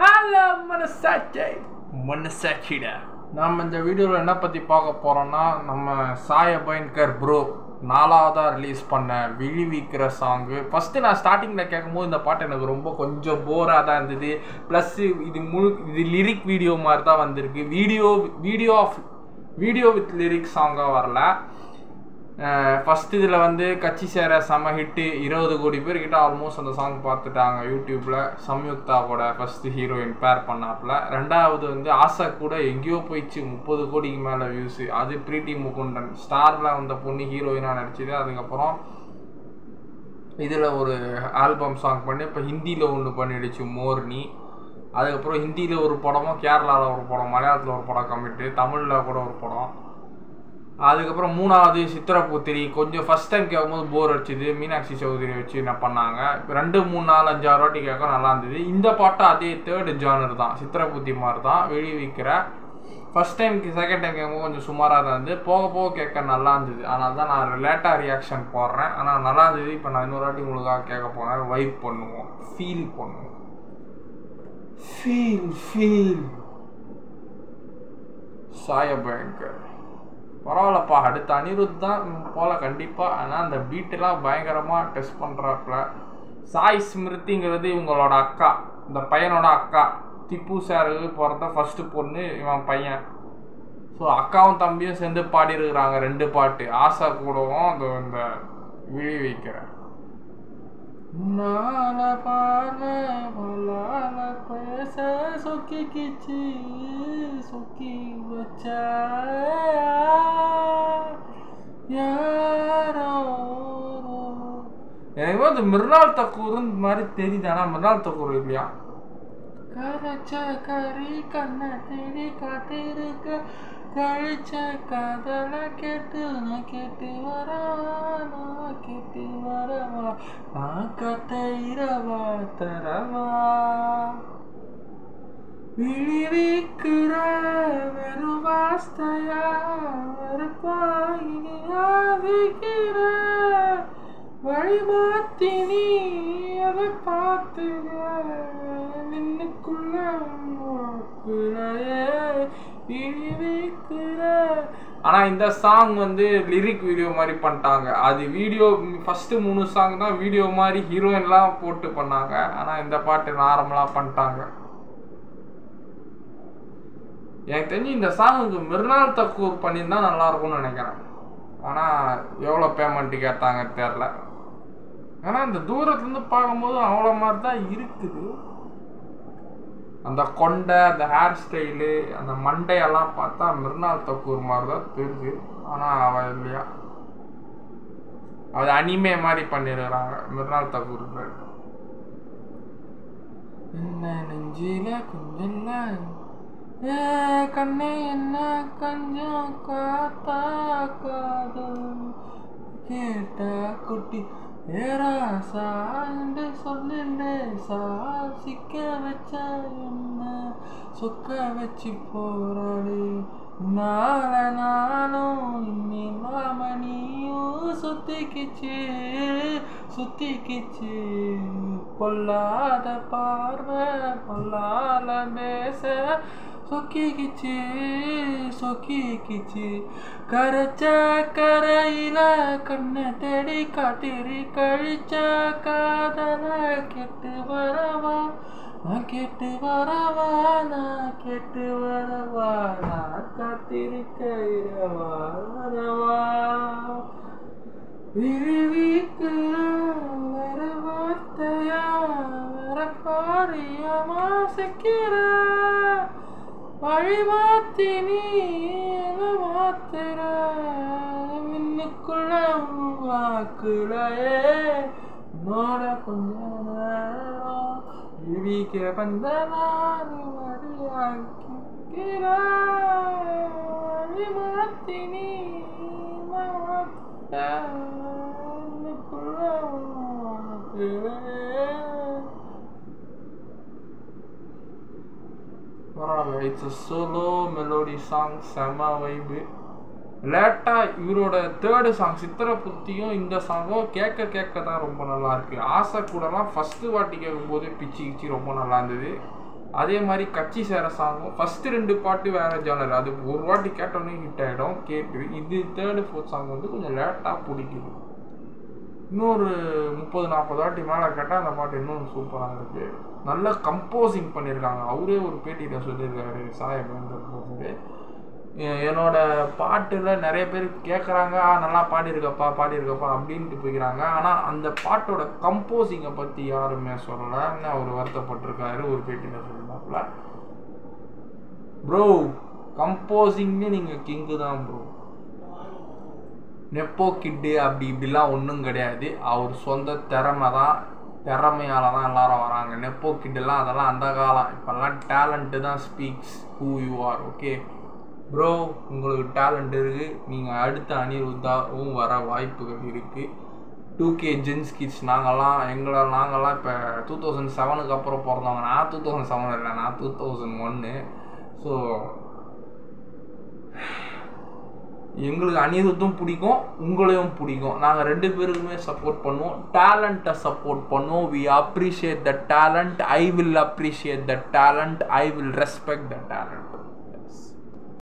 Hello மனசாட்சிடா. நம்ம இந்த வீடியோவில் என்ன பற்றி பார்க்க போகிறோன்னா, நம்ம சாய பயன்கர் ப்ரோ 4ஆவதாக ரிலீஸ் பண்ண விழிவிக்கிற சாங்கு. ஃபஸ்ட்டு நான் ஸ்டார்டிங்கில் கேட்கும்போது இந்த பாட்டு எனக்கு ரொம்ப கொஞ்சம் போராக தான் இருந்தது. ப்ளஸ்ஸு இது லிரிக் வீடியோ மாதிரி தான் வந்திருக்கு. வீடியோ வித் லிரிக் சாங்காக வரல. ஃபஸ்ட்டு இதில் வந்து கட்சி சேர செம ஹிட்டு, 20 கோடி பேர்கிட்ட ஆல்மோஸ்ட் அந்த சாங் பார்த்துட்டாங்க யூடியூப்பில். சம்யுக்தாவோட ஃபஸ்ட்டு ஹீரோயின் பேர் பண்ணாப்புல. ரெண்டாவது வந்து ஆசா கூட எங்கேயோ போயிடுச்சு, 30 கோடிக்கு மேலே வியூஸு. அது பிரீத்தி முகுந்தன் ஸ்டாரில் வந்த பொண்ணு ஹீரோயினாக நடிச்சிது. அதுக்கப்புறம் இதில் ஒரு ஆல்பம் சாங் பண்ணி இப்போ ஹிந்தியில் ஒன்று பண்ணிடுச்சு மோர்னி. அதுக்கப்புறம் ஹிந்தியில் ஒரு படமும், கேரளாவில் ஒரு படம், மலையாளத்தில் ஒரு படம் கம்மிட்டு, தமிழில் கூட ஒரு படம். அதுக்கப்புறம் 3ஆவது சித்திரபுத்திரி. கொஞ்சம் ஃபஸ்ட் டைம் கேட்கும்போது போர் அடிச்சுது. மீனாட்சி சௌதரி வச்சு என்ன பண்ணாங்க, 2, 3, 4, 5, 6 வாட்டி கேட்க நல்லா இருந்தது. இந்த பாட்டு அதே தேர்டு ஜானர் தான், சித்திரபுத்தி மாதிரி தான் விழிவிக்கிற. ஃபஸ்ட் டைமுக்கு செகண்ட் டைம் கேட்கும்போது கொஞ்சம் சுமாராக தான் இருந்தது. போக போக கேட்க நல்லா இருந்தது. அதனால தான் நான் லேட்டாக ரியாக்ஷன் போடுறேன். ஆனால் நல்லா இருந்தது. இப்போ நான் இன்னொரு வாட்டி உங்களுக்காக கேட்க போனேன். வைப் பண்ணுவோம், ஃபீல் பண்ணுவோம். ஃபீல் சாய பயங்கர் பரவாயில்லப்பா. அடுத்த அனிருத் தான் போல கண்டிப்பாக. ஆனால் அந்த பீட்டெல்லாம் பயங்கரமாக டெஸ்ட் பண்ணுறாப்புல. சாய் ஸ்மிருதிங்கிறது இவங்களோட அக்கா, இந்த பையனோட அக்கா. திப்பு சாருக்கு பிறந்த ஃபஸ்ட்டு பொண்ணு இவன் பையன். ஸோ அக்காவும் தம்பியும் சேர்ந்து பாடிருக்கிறாங்க 2 பாட்டு. ஆசா கூடவும் இந்த விழிவிக்கிற. நால பார்வை வலால பேச சொக்கி கிச்சி சொக்கி வச்சா யாரோ. எனக்கு வந்து மிர்னால் தக்கூர் மாதிரி தெரியுது. ஆனால் மிர்னால் தக்கூர் இல்லையா? கரைச்ச கறி கண்ணை தேடி காத்திருக்க கழிச்ச காதல கேட்டு நான் கேட்டு வரவா நான் கத்த இரவா தரவா. விழிவிக்கிற வெறும் வாஸ்தையா வெறுப்பாகிற வழி மாத்தி நீ அதை பார்த்துக நின்னுக்குள்ள விழிவிக்கிற. ஆனால் இந்த சாங் வந்து லிரிக் வீடியோ மாதிரி பண்ணிட்டாங்க. அது வீடியோ ஃபஸ்ட்டு 3 சாங் தான் வீடியோ மாதிரி ஹீரோயின்லாம் போட்டு பண்ணாங்க. ஆனால் இந்த பாட்டு நார்மலாக பண்ணிட்டாங்க. எனக்கு தெரிஞ்சு இந்த சாங்குக்கு மிர்னால் தக்கூர் பண்ணியிருந்தா நல்லாயிருக்கும்னு நினைக்கிறேன். ஆனால் எவ்வளோ பேமெண்ட்டு கேட்டாங்க தெரில. ஆனால் இந்த தூரத்துலேருந்து பார்க்கும்போது அவ்வளோ மாதிரி தான் இருக்குது. அந்த கொண்டை, அந்த ஹேர் ஸ்டைலு, அந்த மண்டையெல்லாம் பார்த்தா மிர்னால் தக்கூர் மாதிரி தான் தெரியுது. ஆனால் அவள் இல்லையா, அது அனிமே மாதிரி பண்ணிடுறாங்க மிர்னால் தக்கூர். என்ன நெஞ்சில கொஞ்சம் கண்ணே என்ன கொஞ்சம் காத்தா காதல் கேட்டா குட்டி ஏராசா என்று சொல்லிலே சாசிக்க வச்ச என்ன சொக்க வச்சு போராடு நாள நாளும் இன்னில்லாம நீயும் சுத்திக்கிச்சு பொல்லாத பார்வை பொல்லாத பேச சொக்கிக்கிச்சு கரைச்ச கரையில கண்ணை தேடி காட்டிரி கழிச்ச காதல கேட்டு வரவா நான் கேட்டு வரவா நான் காத்திருக்க இரவா வரவா. விழிவிக்கு வர வார்த்தையா வர பாரியமா சிக்கிற வழி மாத்தி நீ மாத்திர மின்னுக்குள்ள வாக்குலையே நோட கொஞ்ச நேரம் விழிக்க வந்த நான் வழியாக்கிற வழி மாத்தி நீ மாத்திர மின்னுக்குள்ள வாக்குலையே. It's a solo melody song, செம்ம வைபு. லேட்டாக இவரோட தேர்டு சாங் சித்திரபுத்தியும் இந்த சாங்கும் கேட்க தான் ரொம்ப நல்லா இருக்குது. ஆசை கூடலாம் ஃபஸ்ட்டு வாட்டி கேட்கும்போது பிச்சு ரொம்ப நல்லா இருந்தது. அதே மாதிரி கட்சி சேர சாங்கும் ஃபஸ்ட்டு 2 பாட்டு வேறு ஜானர், அது ஒரு வாட்டி கேட்டோன்னே ஹிட் ஆகிடும் கேட்டு. இது 3rd 4th சாங் வந்து கொஞ்சம் லேட்டாக பிடிக்குது. இன்னொரு 30-40 வாட்டி மேலே கேட்டால் அந்த பாட்டு இன்னும் சூப்பராக இருக்குது. நல்லா கம்போசிங் பண்ணியிருக்காங்க. அவரே ஒரு பேட்டியில் சொல்லியிருக்காரு சாயபேந்தர், என்னோட பாட்டில் நிறைய பேர் கேட்குறாங்க நல்லா பாடியிருக்கப்பா அப்படின்ட்டு போய்க்கிறாங்க. ஆனால் அந்த பாட்டோட கம்போசிங்கை பற்றி யாருமே சொல்லலைன்னு அவர் வருத்தப்பட்டிருக்காரு ஒரு பேட்டியில் சொல்லியிருந்தாப்புல. ப்ரோ கம்போசிங்னு நீங்கள் கிங்கு தான் ப்ரோ. நெப்போ கிட்டு அப்படி இப்படிலாம் ஒன்றும் கிடையாது. அவர் சொந்த திறமையால் தான் எல்லாரும் வராங்க. நெப்போ கிட்டெல்லாம் அதெல்லாம் அந்த காலம். இப்போல்லாம் டேலண்ட்டு தான் speaks who you are. Okay bro, உங்களுக்கு டேலண்ட் இருக்குது, நீங்கள் அடுத்த அனிருத்தாவும் வர வாய்ப்புகள் இருக்குது. 2K ஜென்ஸ் கிட்ஸ் நாங்கள்லாம் இப்போ 2007 அப்புறம் பிறந்தவங்க. நான் 2007 இல்லை, நான் 2001. ஸோ எங்களுக்கு அனிருத்தும் பிடிக்கும், உங்களையும் பிடிக்கும். நாங்கள் 2 பேருக்குமே சப்போர்ட் பண்ணுவோம். டேலண்ட்டை சப்போர்ட் பண்ணுவோம். We appreciate the talent. I will appreciate the talent. I will respect the talent.